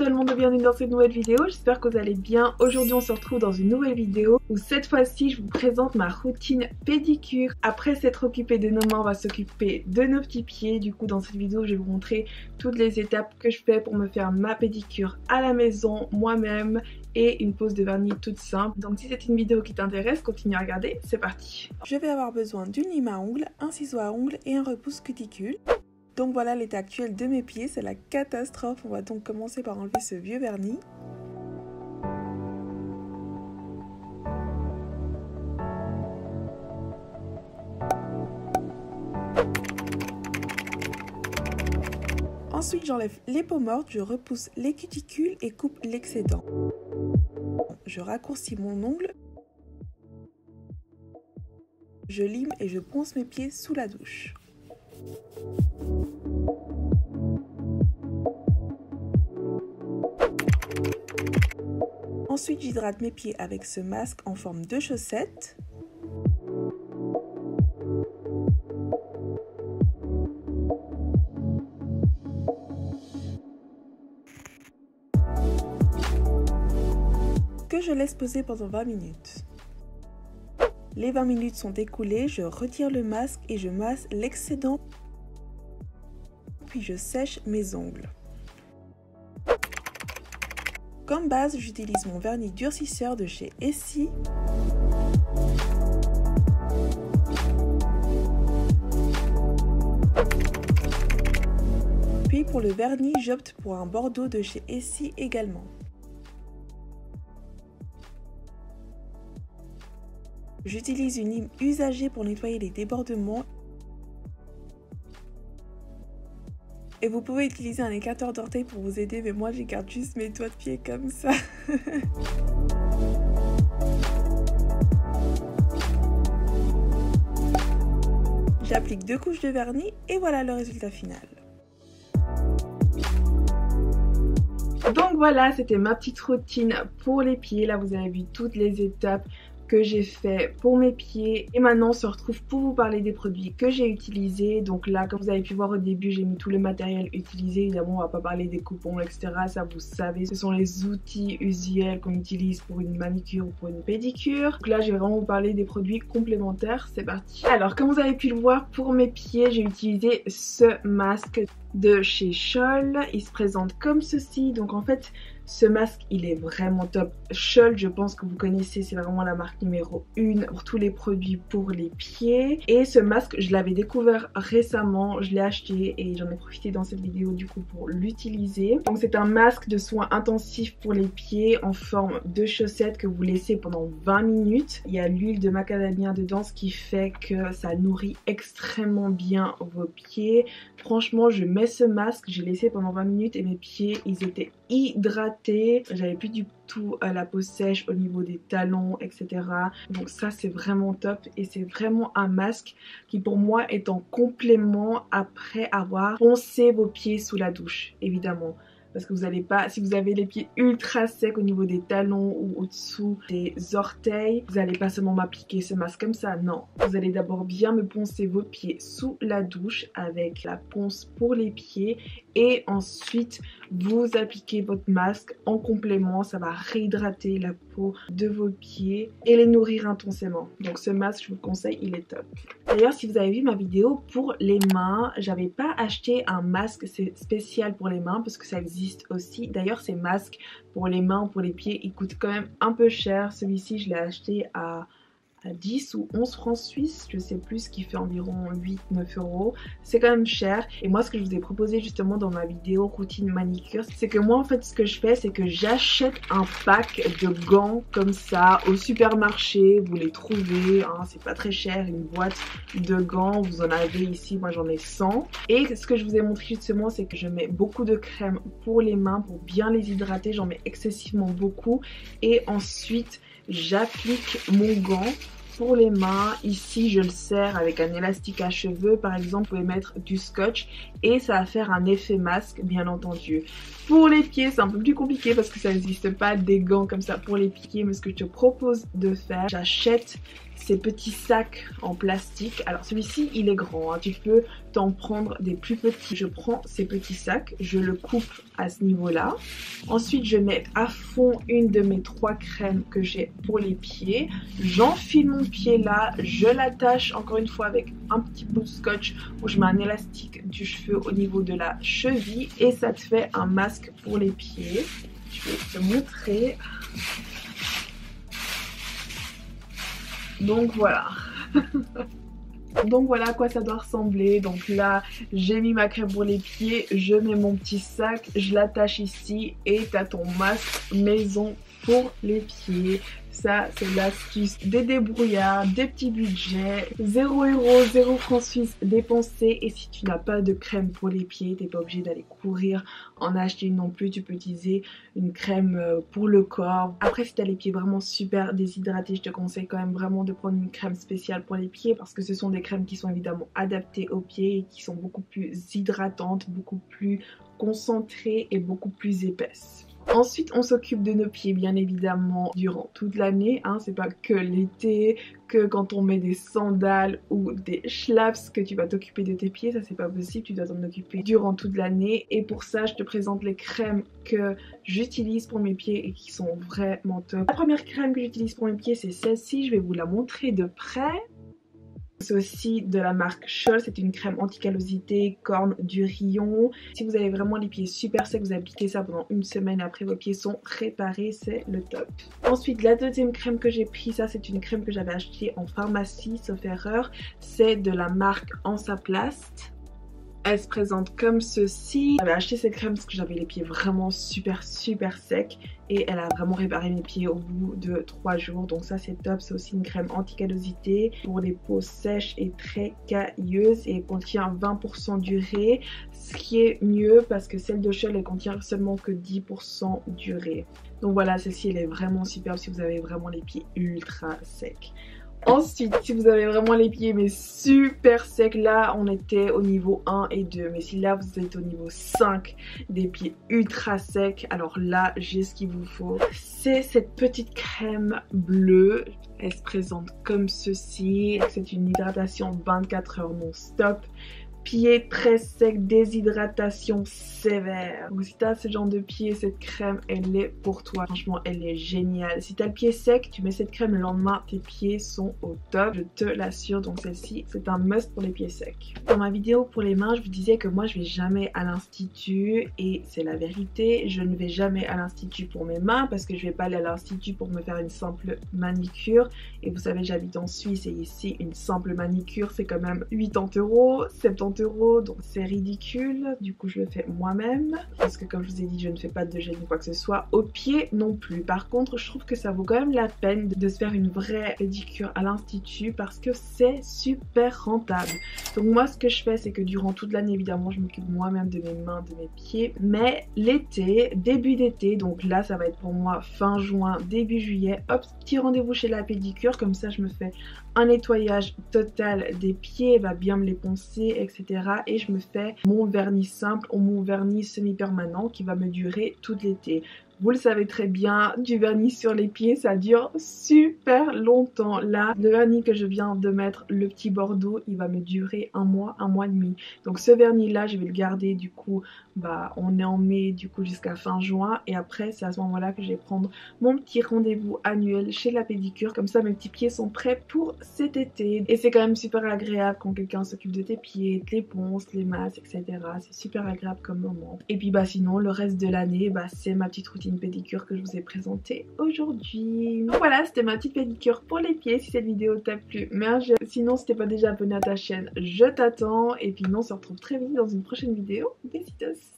tout le monde, bienvenue dans cette nouvelle vidéo, j'espère que vous allez bien. Aujourd'hui on se retrouve dans une nouvelle vidéo où cette fois-ci je vous présente ma routine pédicure. Après s'être occupé de nos mains, on va s'occuper de nos petits pieds. Du coup dans cette vidéo je vais vous montrer toutes les étapes que je fais pour me faire ma pédicure à la maison moi-même et une pose de vernis toute simple. Donc si c'est une vidéo qui t'intéresse, continue à regarder, c'est parti. Je vais avoir besoin d'une lime à ongles, un ciseau à ongles et un repousse cuticule. Donc voilà l'état actuel de mes pieds, c'est la catastrophe. On va donc commencer par enlever ce vieux vernis. Ensuite j'enlève les peaux mortes, je repousse les cuticules et coupe l'excédent. Je raccourcis mon ongle. Je lime et je ponce mes pieds sous la douche. Ensuite, j'hydrate mes pieds avec ce masque en forme de chaussette. Que je laisse poser pendant 20 minutes. Les 20 minutes sont écoulées, je retire le masque et je masse l'excédent. Puis je sèche mes ongles. Comme base, j'utilise mon vernis durcisseur de chez Essie. Puis pour le vernis, j'opte pour un bordeaux de chez Essie également. J'utilise une lime usagée pour nettoyer les débordements. Et vous pouvez utiliser un écarteur d'orteil pour vous aider, mais moi j'écarte juste mes doigts de pied comme ça. J'applique 2 couches de vernis et voilà le résultat final. Donc voilà, c'était ma petite routine pour les pieds. Là vous avez vu toutes les étapes que j'ai fait pour mes pieds et maintenant on se retrouve pour vous parler des produits que j'ai utilisés. Donc là comme vous avez pu voir au début, j'ai mis tout le matériel utilisé. Évidemment on va pas parler des coupons etc, ça vous savez, ce sont les outils usuels qu'on utilise pour une manicure ou pour une pédicure. Donc là je vais vraiment vous parler des produits complémentaires, c'est parti. Alors comme vous avez pu le voir, pour mes pieds j'ai utilisé ce masque de chez Scholl. Il se présente comme ceci. Donc en fait ce masque il est vraiment top. Scholl, je pense que vous connaissez, c'est vraiment la marque numéro 1 pour tous les produits pour les pieds. Et ce masque je l'avais découvert récemment, je l'ai acheté et j'en ai profité dans cette vidéo du coup pour l'utiliser. Donc c'est un masque de soins intensifs pour les pieds en forme de chaussette que vous laissez pendant 20 minutes. Il y a l'huile de macadamia dedans, ce qui fait que ça nourrit extrêmement bien vos pieds. Franchement je mets ce masque, j'ai laissé pendant 20 minutes et mes pieds ils étaient hydratés. J'avais plus du tout la peau sèche au niveau des talons etc. Donc ça c'est vraiment top et c'est vraiment un masque qui pour moi est en complément après avoir poncé vos pieds sous la douche évidemment. Parce que vous n'allez pas, si vous avez les pieds ultra secs au niveau des talons ou au-dessous des orteils, vous n'allez pas seulement m'appliquer ce masque comme ça, non. Vous allez d'abord bien me poncer vos pieds sous la douche avec la ponce pour les pieds et ensuite vous appliquez votre masque en complément, ça va réhydrater la peau de vos pieds et les nourrir intensément. Donc ce masque je vous le conseille, il est top. D'ailleurs si vous avez vu ma vidéo pour les mains, j'avais pas acheté un masque spécial pour les mains parce que ça existe aussi. D'ailleurs ces masques pour les mains ou pour les pieds ils coûtent quand même un peu cher. Celui-ci je l'ai acheté à 10 ou 11 francs suisses, je sais plus, qui fait environ 8-9 euros. C'est quand même cher. Et moi ce que je vous ai proposé justement dans ma vidéo routine manicure, c'est que moi en fait ce que je fais c'est que j'achète un pack de gants comme ça au supermarché. Vous les trouvez, hein, c'est pas très cher, une boîte de gants, vous en avez ici, moi j'en ai 100. Et ce que je vous ai montré justement c'est que je mets beaucoup de crème pour les mains pour bien les hydrater, j'en mets excessivement beaucoup. Et ensuite j'applique mon gant pour les mains. Ici je le serre avec un élastique à cheveux par exemple, vous pouvez mettre du scotch et ça va faire un effet masque bien entendu. Pour les pieds c'est un peu plus compliqué parce que ça n'existe pas des gants comme ça pour les pieds, mais ce que je te propose de faire, j'achète ces petits sacs en plastique. Alors celui-ci il est grand, hein. Tu peux t'en prendre des plus petits. Je prends ces petits sacs, je le coupe à ce niveau-là. Ensuite je mets à fond une de mes 3 crèmes que j'ai pour les pieds. J'enfile mon pied là, je l'attache encore une fois avec un petit bout de scotch où je mets un élastique du cheveu au niveau de la cheville et ça te fait un masque pour les pieds. Je vais te montrer. Donc voilà. Donc voilà à quoi ça doit ressembler. Donc là j'ai mis ma crème pour les pieds, je mets mon petit sac, je l'attache ici et t'as ton masque maison pour les pieds. Ça c'est l'astuce des débrouillards, des petits budgets, 0 €, 0 francs suisses dépensés. Et si tu n'as pas de crème pour les pieds, t'es pas obligé d'aller courir en acheter une non plus. Tu peux utiliser une crème pour le corps. Après si tu as les pieds vraiment super déshydratés, je te conseille quand même vraiment de prendre une crème spéciale pour les pieds parce que ce sont des crèmes qui sont évidemment adaptées aux pieds et qui sont beaucoup plus hydratantes, beaucoup plus concentrées et beaucoup plus épaisses. Ensuite on s'occupe de nos pieds bien évidemment durant toute l'année, hein. C'est pas que l'été, que quand on met des sandales ou des schlaps que tu vas t'occuper de tes pieds, ça c'est pas possible, tu dois t'en occuper durant toute l'année. Et pour ça je te présente les crèmes que j'utilise pour mes pieds et qui sont vraiment top. La première crème que j'utilise pour mes pieds c'est celle-ci, je vais vous la montrer de près. C'est aussi de la marque Scholl, c'est une crème anti-callosité, corne du Rion. Si vous avez vraiment les pieds super secs, vous appliquez ça pendant une semaine, après vos pieds sont réparés, c'est le top. Ensuite la deuxième crème que j'ai pris, ça c'est une crème que j'avais achetée en pharmacie, sauf erreur, c'est de la marque Hansaplast. Elle se présente comme ceci. J'avais acheté cette crème parce que j'avais les pieds vraiment super secs et elle a vraiment réparé mes pieds au bout de 3 jours. Donc ça c'est top. C'est aussi une crème anti-callosité pour les peaux sèches et très cailleuses et elle contient 20% d'urée, ce qui est mieux parce que celle de Scholl elle contient seulement que 10% d'urée. Donc voilà, celle-ci elle est vraiment superbe si vous avez vraiment les pieds ultra secs. Ensuite, si vous avez vraiment les pieds mais super secs, là on était au niveau 1 et 2. Mais si là vous êtes au niveau 5, des pieds ultra secs, alors là j'ai ce qu'il vous faut. C'est cette petite crème bleue. Elle se présente comme ceci. C'est une hydratation 24 heures non-stop. Pieds très secs, déshydratation sévère. Donc si t'as ce genre de pied, cette crème elle est pour toi. Franchement elle est géniale. Si t'as le pied sec, tu mets cette crème le lendemain, tes pieds sont au top, je te l'assure. Donc celle-ci c'est un must pour les pieds secs. Dans ma vidéo pour les mains, je vous disais que moi je vais jamais à l'institut et c'est la vérité. Je ne vais jamais à l'institut pour mes mains parce que je vais pas aller à l'institut pour me faire une simple manicure. Et vous savez j'habite en Suisse et ici une simple manicure c'est quand même 80 €, 70 €, donc c'est ridicule. Du coup je le fais moi-même parce que comme je vous ai dit je ne fais pas de gel ni quoi que ce soit au pied non plus. Par contre je trouve que ça vaut quand même la peine de se faire une vraie pédicure à l'institut parce que c'est super rentable. Donc moi ce que je fais c'est que durant toute l'année évidemment je m'occupe moi-même de mes mains, de mes pieds, mais l'été, début d'été, donc là ça va être pour moi fin juin, début juillet, hop, petit rendez-vous chez la pédicure, comme ça je me fais un nettoyage total des pieds, va bien me les poncer, etc. Et je me fais mon vernis simple ou mon vernis semi-permanent qui va me durer tout l'été. Vous le savez très bien, du vernis sur les pieds, ça dure super longtemps. Là, le vernis que je viens de mettre, le petit Bordeaux, il va me durer un mois et demi. Donc ce vernis-là, je vais le garder du coup, on est en mai, du coup jusqu'à fin juin. Et après, c'est à ce moment-là que je vais prendre mon petit rendez-vous annuel chez la pédicure. Comme ça, mes petits pieds sont prêts pour cet été. Et c'est quand même super agréable quand quelqu'un s'occupe de tes pieds, te les ponce, les masse, etc. C'est super agréable comme moment. Et puis sinon, le reste de l'année, c'est ma petite routine pédicure que je vous ai présentée aujourd'hui. Donc voilà, c'était ma petite pédicure pour les pieds. Si cette vidéo t'a plu, mets un j'aime. Sinon, si t'es pas déjà abonné à ta chaîne, je t'attends. Et puis nous, on se retrouve très vite dans une prochaine vidéo. Besitos!